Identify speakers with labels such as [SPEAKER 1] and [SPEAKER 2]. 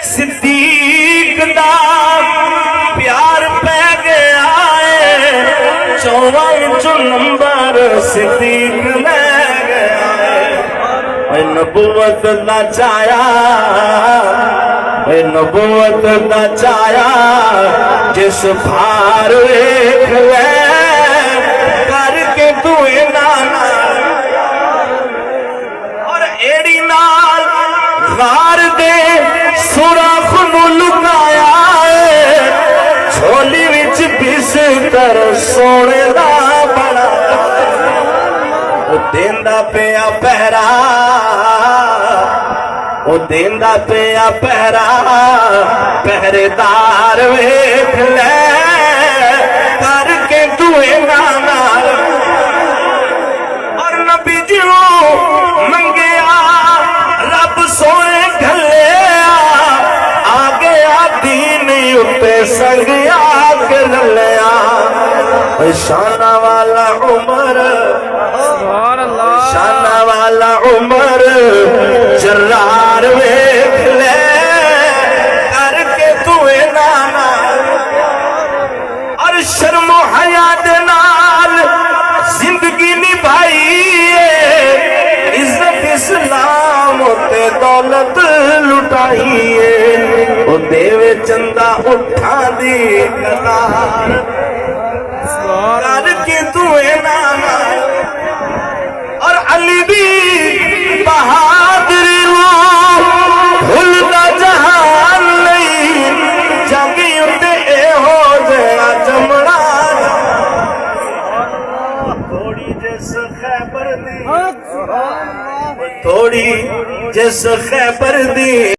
[SPEAKER 1] सिद्दीक दा प्यार पै गया है, 14 नंबर सिद्दीक ले गया है। नबूवत दा चाया, नबूवत दा चाया जिस भार वेख ले करके तू नाना और एड़ी नाल गार दे सुराख नू लुकाया है, झोली विच बिस्तर सोने दा बड़ा देंदा पिया पहरा, ओ देंदा पिया पहरा, पहरेदार वेख ले करके तू नाना और नबी जी मंगया रब सोने घले आ गया दीन उत्ते संगया गलिया शाना वाला उमर, शाना वाला उमर जरार वेख ले करके तू नाना और शर्मो हया दे नाल जिंदगी निभाई, इज्जत इस्लाम ते दौलत लुटाई, ओ देवे चंदा उठा दी कतार करके तू नाना और अली भी बहादुर भुलदा जहान नहीं, जंगी उत्ते ए हो जया जमड़ा थोड़ी जिस खैबर दी, थोड़ी जिस खैबर दी